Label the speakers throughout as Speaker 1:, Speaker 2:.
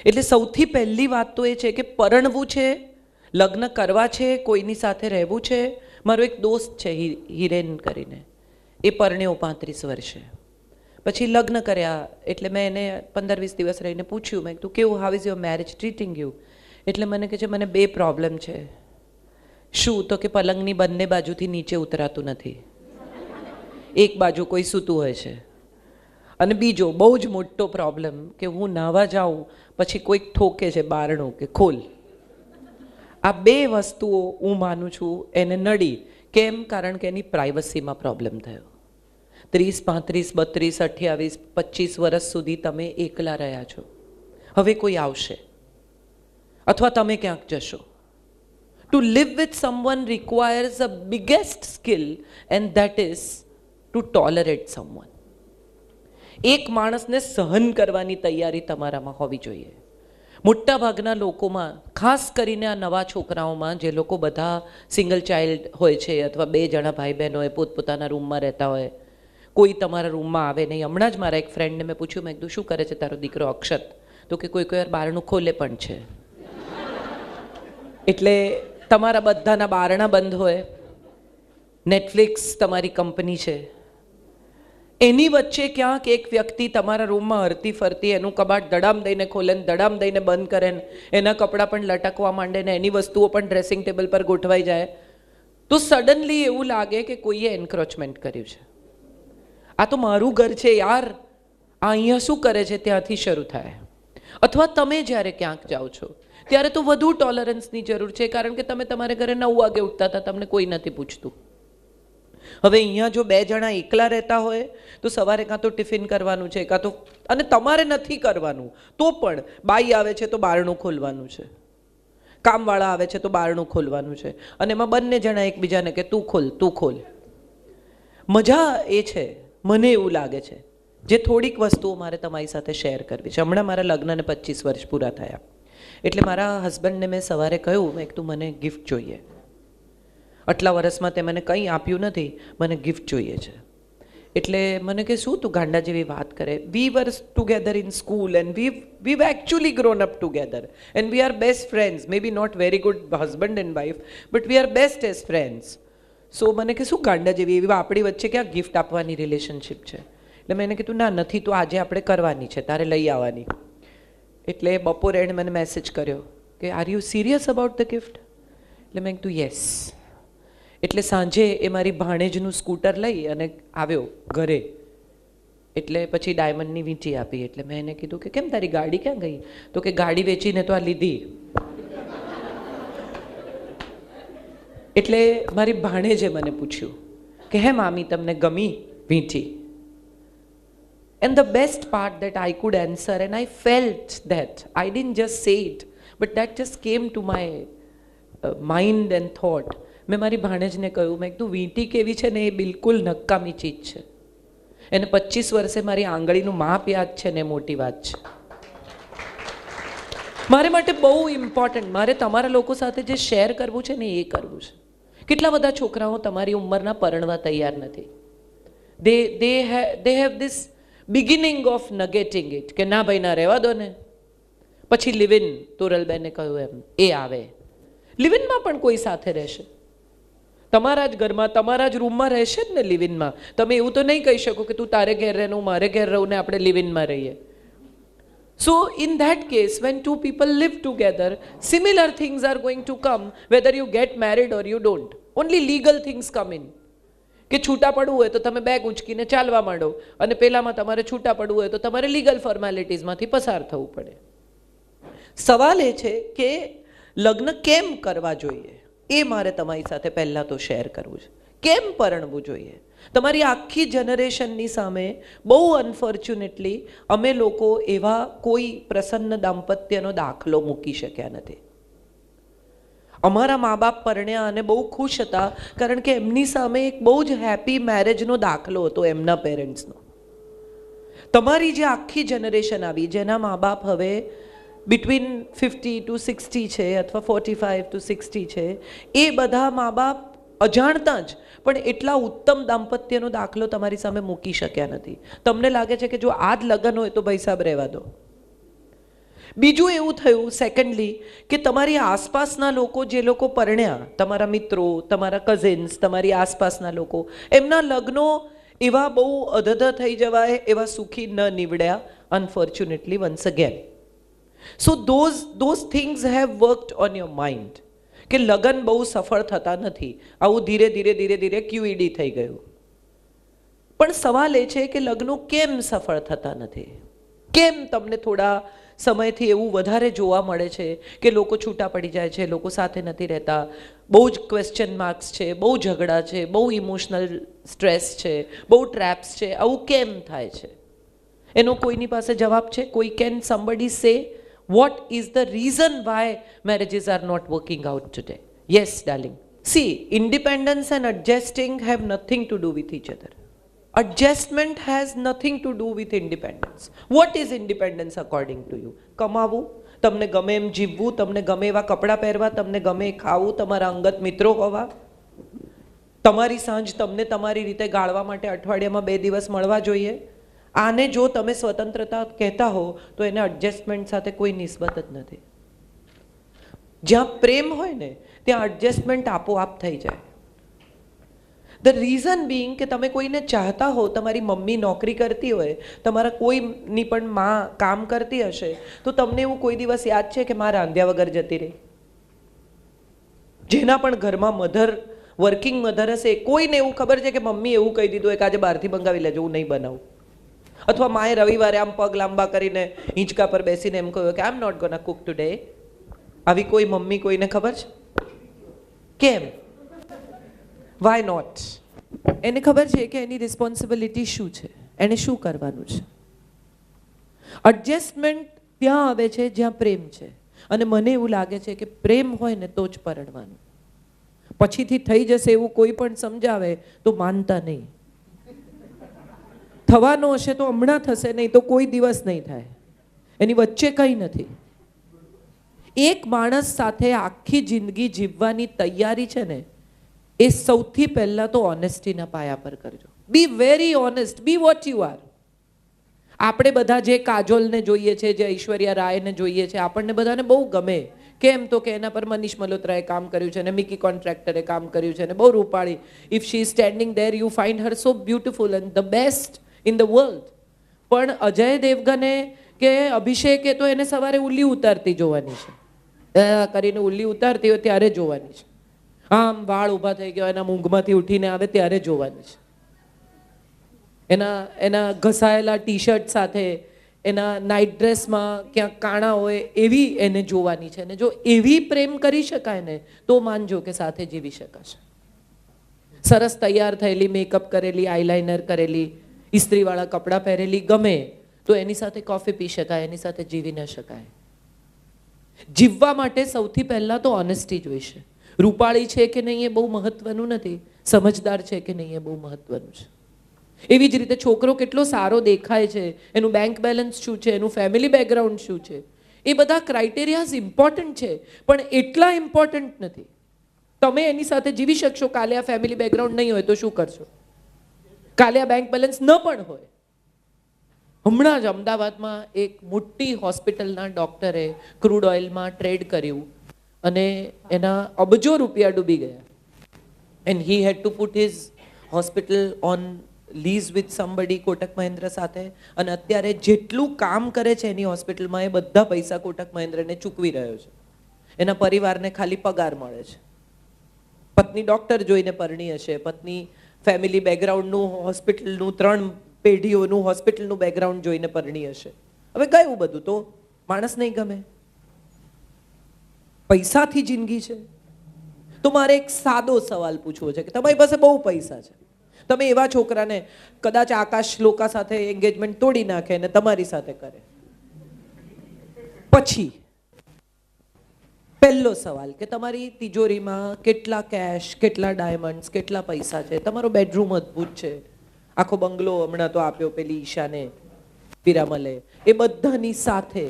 Speaker 1: એટલે સૌથી પહેલી વાત તો એ છે કે પરણવું છે, લગ્ન કરવા છે, કોઈની સાથે રહેવું છે. મારો એક દોસ્ત છે હિરેન કરીને, એ પરણ્યો 35 વર્ષે, પછી લગ્ન કર્યા. એટલે મેં એને 15-20 દિવસ રહીને પૂછ્યું, મેં તું કેવું, how is your marriage treating you? એટલે મને કહે છે મને 2 પ્રોબ્લેમ છે. શું? તો કે પલંગની બંને બાજુથી નીચે ઉતરાતું નથી, એક બાજુ કોઈ સૂતું હોય છે, અને બીજો બહુ જ મોટો પ્રોબ્લેમ કે હું નાહવા જાઉં પછી કોઈક ઠોકે છે બારણું કે ખોલ. આ 2 વસ્તુઓ હું માનું છું એને નડી. કેમ? કારણ કે એની પ્રાઇવસીમાં પ્રોબ્લેમ થયો. 30, 35, 32, 28, 25 વર્ષ સુધી તમે એકલા રહ્યા છો. હવે કોઈ આવશે અથવા તમે ક્યાંક જશો. To live with someone requires a biggest skill, and that is to tolerate someone. એક માણસને સહન કરવાની તૈયારી તમારામાં હોવી જોઈએ. મોટા ભાગના લોકોમાં, ખાસ કરીને આ નવા છોકરાઓમાં, જે લોકો બધા સિંગલ ચાઇલ્ડ હોય છે અથવા 2 જણા ભાઈ બહેન હોય, પોતપોતાના રૂમમાં રહેતા હોય, કોઈ તમારા રૂમમાં આવે નહીં. હમણાં જ મારા એક ફ્રેન્ડને મેં પૂછ્યું, મેં કીધું શું કરે છે તારો દીકરો અક્ષત? તો કે કોઈ વાર બારણું ખોલે પણ છે. એટલે તમારા બધાના બારણા બંધ હોય, નેટફ્લિક્સ તમારી કંપની છે, એની વચ્ચે ક્યાંક એક વ્યક્તિ તમારા રૂમમાં હરતી ફરતી એનું કબાટ દડામ દઈને ખોલે ને દડામ દઈને બંધ કરે ને એના કપડાં પણ લટકવા માંડે ને એની વસ્તુઓ પણ ડ્રેસિંગ ટેબલ પર ગોઠવાઈ જાય, તો સડનલી એવું લાગે કે કોઈએ એન્ક્રોચમેન્ટ કર્યું છે. આ તો મારું ઘર છે યાર, આ અહીંયા શું કરે છે, ત્યાંથી શરૂ થાય. અથવા તમે જ્યારે ક્યાંક જાઓ છો ત્યારે તો વધુ ટોલરન્સની જરૂર છે, કારણ કે તમે તમારે ઘરે 9 વાગે ઉઠતા હતા, તમને કોઈ નથી પૂછતું. હવે અહીંયા જો 2 જણા એકલા રહેતા હોય તો સવારે કાં તો ટિફિન કરવાનું છે, કાં તો, અને તમારે નથી કરવાનું તો પણ બાઈ આવે છે તો બારણું ખોલવાનું છે, કામવાળા આવે છે તો બારણું ખોલવાનું છે, અને એમાં બંને જણા એકબીજાને કે તું ખોલ તું ખોલ. મજા એ છે, મને એવું લાગે છે, જે થોડીક વસ્તુઓ મારે તમારી સાથે શેર કરવી છે. હમણાં મારા લગ્નને 25 વર્ષ પૂરા થયા, એટલે મારા હસબન્ડને મેં સવારે કહ્યું, મેં તું મને ગિફ્ટ જોઈએ, આટલા વર્ષમાં તે મને કંઈ આપ્યું નથી, મને ગિફ્ટ જોઈએ છે. એટલે મને કે શું તું ગાંડા જેવી વાત કરે? We were together in school and we've actually grown up together and we are best friends, may be not very good husband and wife, but we are best as friends. So મને કે શું ગાંડા જેવી, એવી આપણી વચ્ચે ક્યાં gift આપવાની રિલેશનશિપ છે? એટલે મેં એને કીધું ના નથી, તો આજે આપણે કરવાની છે, તારે લઈ આવવાની. એટલે બપોરે એણે મને મેસેજ કર્યો કે are you serious about the gift? એટલે મેં કીધું યસ. એટલે સાંજે એ મારી ભાણેજનું સ્કૂટર લઈ અને આવ્યો ઘરે. એટલે પછી ડાયમંડની વીંટી આપી. એટલે મેં એને કીધું કે કેમ તારી ગાડી ક્યાં ગઈ? તો કે ગાડી વેચીને તો આ લીધી. એટલે મારી ભાણેજે મને પૂછ્યું કે હે મામી તમને ગમી વીંટી? And the best part that I could answer, and I felt that, I didn't just say it, but that just came to my mind and thought. મેં મારી ભાણેજને કહ્યું, મેં કીધું વીંટી કેવી છે ને એ બિલકુલ નકામી ચીજ છે, એને 25 વર્ષે મારી આંગળીનું માપ યાદ છે ને મોટી વાત છે. મારે માટે બહુ ઇમ્પોર્ટન્ટ, મારે તમારા લોકો સાથે જે શેર કરવું છે ને એ કરવું છે. કેટલા બધા છોકરાઓ તમારી ઉંમરના પરણવા તૈયાર નથી. They have this beginning of negating it, કે ના ભાઈ ના રહેવા દો ને. પછી લિવ ઇન, તોરલબેને કહ્યું એમ, એ આવે. લિવ ઇનમાં પણ કોઈ સાથે રહેશે, તમારા જ ઘરમાં તમારા જ રૂમમાં રહેશે જ ને લિવ ઇનમાં. તમે એવું તો નહીં કહી શકો કે તું તારે ઘેર રહે હું મારે ઘેર રહું ને આપણે લિવ ઇનમાં રહીએ. So in that case, when 2 people live together, similar things are going to come whether you get married or you don't. Only legal things come in. કે છૂટા પડવું હોય તો તમે બેગ ઊંચકીને ચાલવા માંડો, અને પેલામાં તમારે છૂટા પડવું હોય તો તમારે લીગલ ફોર્માલિટીઝમાંથી પસાર થવું પડે. સવાલ એ છે કે લગ્ન કેમ કરવા જોઈએ, એ મારે તમારી સાથે પહેલાં તો શેર કરવું છે. કેમ પરણવું જોઈએ? તમારી આખી જનરેશનની સામે બહુ અનફોર્ચ્યુનેટલી અમે લોકો એવા કોઈ પ્રસન્ન દાંપત્યનો દાખલો મૂકી શક્યા નથી. અમારા મા બાપ પરણ્યા અને બહુ ખુશ હતા, કારણ કે એમની સામે એક બહુ જ હેપી મેરેજનો દાખલો હતો એમના પેરેન્ટ્સનો. તમારી જે આખી જનરેશન આવી, જેના મા બાપ હવે બિટવીન 50 to 60 છે અથવા 45 to 60 છે, એ બધા મા બાપ અજાણતા જ પણ એટલા ઉત્તમ દાંપત્યનો દાખલો તમારી સામે મૂકી શક્યા નથી. તમને લાગે છે કે જો આ જ લગ્ન હોય તો ભાઈ સાહેબ રહેવા દો. બીજું એવું થયું સેકન્ડલી કે તમારી આસપાસના લોકો, જે લોકો પરણ્યા, તમારા મિત્રો, તમારા કઝિન્સ, તમારી આસપાસના લોકો, એમના લગ્નો એવા બહુ અધધ થઈ જવાય એવા સુખી ન નીવડ્યા, unfortunately once again. So those things have worked on your mind કે લગ્ન બહુ સફળ થતા નથી. આવું ધીરે ધીરે ધીરે ધીરે ક્યુઈડી થઈ ગયું. પણ સવાલ એ છે કે લગ્નો કેમ સફળ થતા નથી? કેમ તમને થોડા સમયથી એવું વધારે જોવા મળે છે કે લોકો છૂટા પડી જાય છે, લોકો સાથે નથી રહેતા, બહુ જ ક્વેશ્ચન માર્ક્સ છે, બહુ ઝઘડા છે, બહુ ઇમોશનલ સ્ટ્રેસ છે, બહુ ટ્રેપ્સ છે? આવું કેમ થાય છે? એનો કોઈની પાસે જવાબ છે? કોઈ કેન સમબડી સે what is the reason why marriages are not working out today? Yes, darling. See, independence and adjusting have nothing to do with each other. Adjustment has nothing to do with independence. What is independence according to you? કમાવું, તમને ગમે એમ જીવવું, તમને ગમે એવા કપડાં પહેરવા, તમને ગમે એ ખાવું, તમારા અંગત મિત્રો હોવા, તમારી સાંજ તમને તમારી રીતે ગાળવા માટે અઠવાડિયામાં 2 દિવસ મળવા જોઈએ. આને જો તમે સ્વતંત્રતા કહેતા હો તો એને એડજસ્ટમેન્ટ સાથે કોઈ નિસ્બત જ નથી. જ્યાં પ્રેમ હોય ને ત્યાં એડજસ્ટમેન્ટ આપોઆપ થઈ જાય. ધ રીઝન બિંગ કે તમે કોઈને ચાહતા હો, તમારી મમ્મી નોકરી કરતી હોય, તમારા કોઈની પણ માં કામ કરતી હશે, તો તમને એવું કોઈ દિવસ યાદ છે કે માં રાંધ્યા વગર જતી રહી? જેના પણ ઘરમાં મધર, વર્કિંગ મધર હશે, કોઈને એવું ખબર છે કે મમ્મી એવું કહી દીધું હોય કે આજે બહારથી મંગાવી લેજો, હું નહીં બનાવું? અથવા માએ રવિવારે આમ પગ લાંબા કરીને હિંચકા પર બેસીને એમ કહ્યું કે I am not gonna cook today? આવી કોઈ મમ્મી કોઈને ખબર છે? કેમ? Why not? એને ખબર છે કે એની રિસ્પોન્સિબિલિટી શું છે, એને શું કરવાનું છે. એડજસ્ટમેન્ટ ત્યાં આવે છે જ્યાં પ્રેમ છે. અને મને એવું લાગે છે કે પ્રેમ હોય ને તો જ પરણવાનું. પછીથી થઈ જશે એવું કોઈ પણ સમજાવે તો માનતા નહીં. થવાનો હશે તો હમણાં થશે, નહીં તો કોઈ દિવસ નહીં થાય. એની વચ્ચે કંઈ નથી. એક માણસ સાથે આખી જિંદગી જીવવાની તૈયારી છે ને, એ સૌથી પહેલાં તો ઓનેસ્ટીના પાયા પર કરજો. Be very honest, be what you are. આપણે બધા જે કાજોલને જોઈએ છે, જે ઐશ્વર્યા રાયને જોઈએ છે, આપણને બધાને બહુ ગમે. કેમ? તો કે એના પર મનીષ મલ્હોત્રાએ કામ કર્યું છે, અને મિકી કોન્ટ્રાક્ટરે કામ કર્યું છે, અને બહુ રૂપાળી. If she is standing there you find her so beautiful and the best in the world. પણ અજય દેવગને કે અભિષેકે તો એને સવારે ઉલ્લી ઉતારતી જોવાની છે, કરીને ઉલ્લી ઉતારતી હોય ત્યારે જોવાની છે. આમ વાળ ઊભા થઈ ગયા એના મૂંગમાંથી ઉઠીને આવે ત્યારે જોવાની છે. એના ઘસાયેલા ટી શર્ટ સાથે, એના નાઇટ ડ્રેસમાં ક્યાંક કાણા હોય એવી એને જોવાની છે. ને જો એવી પ્રેમ કરી શકાય ને તો માનજો કે સાથે જીવી શકાશે. સરસ તૈયાર થયેલી, મેકઅપ કરેલી, આઈલાઇનર કરેલી, ઇસ્ત્રીવાળા કપડાં પહેરેલી ગમે તો એની સાથે કોફી પી શકાય, એની સાથે જીવી ન શકાય. જીવવા માટે સૌથી પહેલાં તો ઓનેસ્ટી જોઈશે. રૂપાળી છે કે નહીં એ બહુ મહત્વનું નથી, સમજદાર છે કે નહીં એ બહુ મહત્વનું છે. એવી જ રીતે છોકરો કેટલો સારો દેખાય છે, એનું બેંક બેલેન્સ શું છે, એનું ફેમિલી બેકગ્રાઉન્ડ શું છે, એ બધા ક્રાઇટેરિયાઝ ઇમ્પોર્ટન્ટ છે, પણ એટલા ઇમ્પોર્ટન્ટ નથી. તમે એની સાથે જીવી શકશો, કાલે આ ફેમિલી બેકગ્રાઉન્ડ નહીં હોય તો શું કરશો? કાલે આ બેંક બેલેન્સ ન પણ હોય. હમણાં જ અમદાવાદમાં એક મોટી હોસ્પિટલના ડૉક્ટરે ક્રૂડ ઓઇલમાં ટ્રેડ કર્યું અને એના અબજો રૂપિયા ડૂબી ગયા. And he had to put his hospital on lease with somebody, Kotak Mahindra સાથે. અને અત્યારે જેટલું કામ કરે છે એની હોસ્પિટલમાં એ બધા પૈસા કોટક મહિન્દ્રને ચૂકવી રહ્યો છે. એના પરિવારને ખાલી પગાર મળે છે. પત્ની ડૉક્ટર જોઈને પરણી હશે, પત્ની ફેમિલી બેકગ્રાઉન્ડનું, હોસ્પિટલનું, 3 પેઢીઓનું હોસ્પિટલનું બેકગ્રાઉન્ડ જોઈને પરણી હશે. હવે કયું બધું તો માણસ નહીં ગમે. પૈસાથી જિંદગી છે? તો મારે એક સાદો સવાલ પૂછવો છે કે તમારી પાસે બહુ પૈસા છે, તમે એવા છોકરાને કદાચ આકાશ લોકા સાથે એન્ગેજમેન્ટ તોડી નાખે અને તમારી સાથે કરે, પછી પહેલો સવાલ કે તમારી તિજોરીમાં કેટલા કેશ, કેટલા ડાયમંડ્સ, કેટલા પૈસા છે, તમારો બેડરૂમ અદ્ભુત છે, આખો બંગલો હમણાં તો આપ્યો પેલી ઈશાને, પિરામલે, એ બધાની સાથે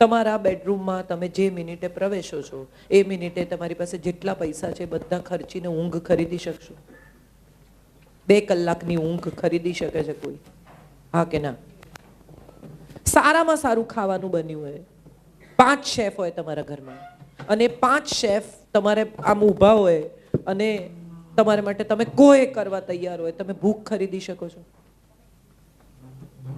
Speaker 1: તમારા બેડરૂમમાં તમે જે મિનિટે પ્રવેશો છો એ મિનિટે તમારી પાસે જેટલા પૈસા છે બધા ખર્ચીને ઊંઘ ખરીદી શકશો? 2 કલાકની ઊંઘ ખરીદી શકે છે કોઈ? હા કે ના? સારામાં સારું ખાવાનું બન્યું હોય, 5 શેફ હોય તમારા ઘરમાં, અને 5 શેફ તમારે આમ ઊભા હોય અને તમારા માટે તમે કોઈ કરવા તૈયાર હોય, તમે ભૂખ ખરીદી શકો છો?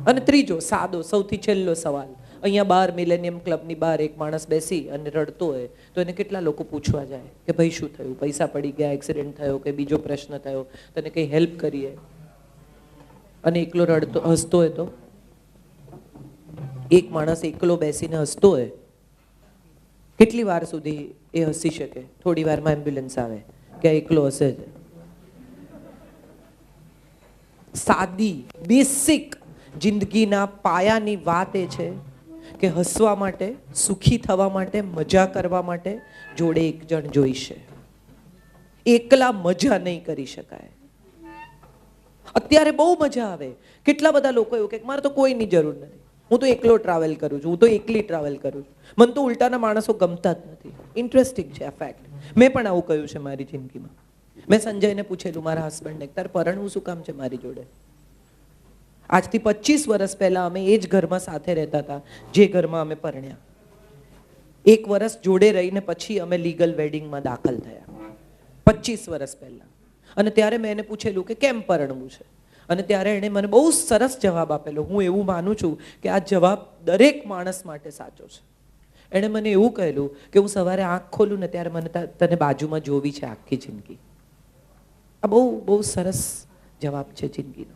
Speaker 1: અને ત્રીજો સાદો સૌથી છેલ્લો સવાલ, અહીંયા બહાર મિલેનિયમ ક્લબની બહાર એક માણસ બેસી અને રડતો હોય તો એને કેટલા લોકો પૂછવા જાય કે ભાઈ શું થયું, પૈસા પડી ગયા, એક્સિડન્ટ થયો કે બીજો પ્રશ્ન થયો, તને કંઈ હેલ્પ કરીએ? અને એકલો રડતો હસતો હોય તો? એક માણસ એકલો બેસીને હસતો હોય, કેટલી વાર સુધી એ હસી શકે? થોડી વારમાં એમ્બ્યુલન્સ આવે કે એકલો હસે છે. સાદી બેસિક જિંદગીના પાયાની વાત એ છે કે હસવા માટે, સુખી થવા માટે, મજા કરવા માટે જોડે એક જણ જોઈશે. એકલા મજા નહીં કરી શકાય. અત્યારે બહુ મજા આવે. કેટલા બધા લોકો એવું કે મારે તો કોઈની જરૂર નથી, હું તો એકલો ટ્રાવેલ કરું છું, હું તો એકલી ટ્રાવેલ કરું છું, મને તો ઉલટાના માણસો ગમતા જ નથી. ઇન્ટરેસ્ટિંગ છે આ ફેક્ટ. મેં પણ આવું કહ્યું છે મારી જિંદગીમાં. મેં સંજયને પૂછેલું, મારા હસબન્ડને, તારે પરણવું શું કામ છે મારી જોડે? આજથી 25 વર્ષ પહેલા અમે એ જ ઘરમાં સાથે રહેતા હતા જે ઘરમાં અમે પરણ્યા. 1 વર્ષ જોડે રહીને પછી અમે લીગલ વેડિંગમાં દાખલ થયા, 25 વર્ષ પહેલા. અને ત્યારે મેં એને પૂછેલું કે કેમ પરણવું છે, અને ત્યારે એણે મને બહુ સરસ જવાબ આપેલો. હું એવું માનું છું કે આ જવાબ દરેક માણસ માટે સાચો છે. એણે મને એવું કહેલું કે હું સવારે આંખ ખોલું ને ત્યારે મને તને બાજુમાં જોવી છે આખી જિંદગી. આ બહુ બહુ સરસ જવાબ છે જિંદગીનો.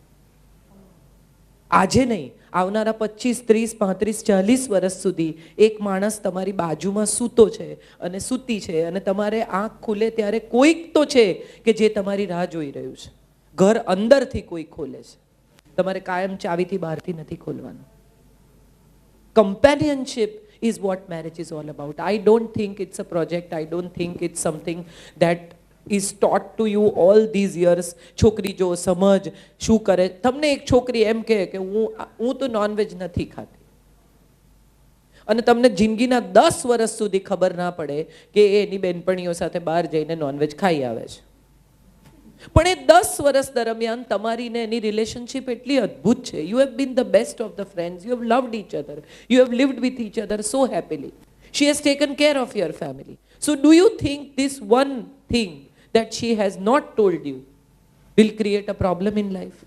Speaker 1: આજે નહીં, આવનારા 25, 30, 35, 40 વર્ષ સુધી એક માણસ તમારી બાજુમાં સૂતો છે અને સૂતી છે, અને તમારે આંખ ખુલે ત્યારે કોઈક તો છે કે જે તમારી રાહ જોઈ રહ્યું છે. ઘર અંદરથી કોઈ ખોલે છે, તમારે કાયમ ચાવીથી બહારથી નથી ખોલવાનું. કમ્પેનિયનશિપ is what marriage is all about. I don't think it's a project. I don't think it's something that is taught to you all these years. છોકરી જો સમજ શું કરે. તમને એક છોકરી એમ કહે કે હું તો નોનવેજ નથી ખાતી, અને તમને જિંદગીના 10 વર્ષ સુધી ખબર ના પડે કે એ એની બેનપણીઓ સાથે બહાર જઈને નોનવેજ ખાઈ આવે છે. પણ એ 10 વર્ષ દરમિયાન તમારી ને એની રિલેશનશિપ એટલી અદ્ભુત છે. You have been the best of the friends. You have loved each other. You have lived with each other so happily. She has taken care of your family. So do you think this one thing that she has not told you will create a problem in life?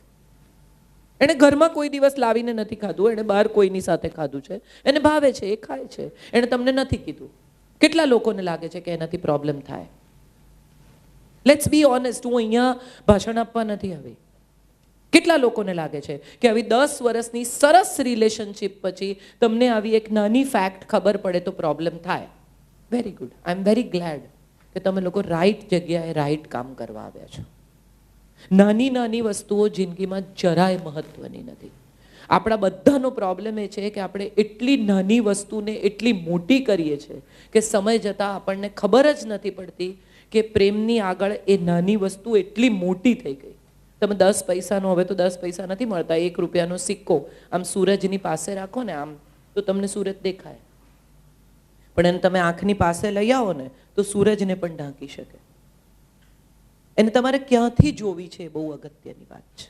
Speaker 1: એને ઘરમાં કોઈ દિવસ લાવીને નથી ખાધું, એને બહાર કોઈની સાથે ખાધું છે, એને ભાવે છે, એ ખાય છે, એને તમને નથી કીધું. કેટલા લોકોને લાગે છે કે એનાથી પ્રોબ્લેમ થાય? Let's be honest. હું અહીંયા ભાષણ આપવા નથી આવી. કેટલા લોકોને લાગે છે કે આવી 10 વર્ષની સરસ રિલેશનશિપ પછી તમને આવી એક નાની ફેક્ટ ખબર પડે તો પ્રોબ્લેમ થાય? Very good. I am very glad કે તમે લોકો રાઈટ જગ્યાએ રાઈટ કામ કરવા આવ્યા છો. નાની નાની વસ્તુઓ જિંદગીમાં જરાય મહત્વની નથી. આપણા બધાનો પ્રોબ્લેમ એ છે કે આપણે એટલી નાની વસ્તુને એટલી મોટી કરીએ છીએ કે સમય જતાં આપણને ખબર જ નથી પડતી કે પ્રેમની આગળ એ નાની વસ્તુ એટલી મોટી થઈ ગઈ. તમે 10 પૈસાનો, હવે તો 10 પૈસા નથી મળતા, 1 રૂપિયાનો સિક્કો આમ સૂરજની પાસે રાખો ને આમ, તો તમને સૂરજ દેખાય. પણ એને તમે આંખની પાસે લઈ આવો ને તો સૂરજને પણ ઢાંકી શકે. એને તમારે ક્યાંથી જોવી છે એ બહુ અગત્યની વાત છે.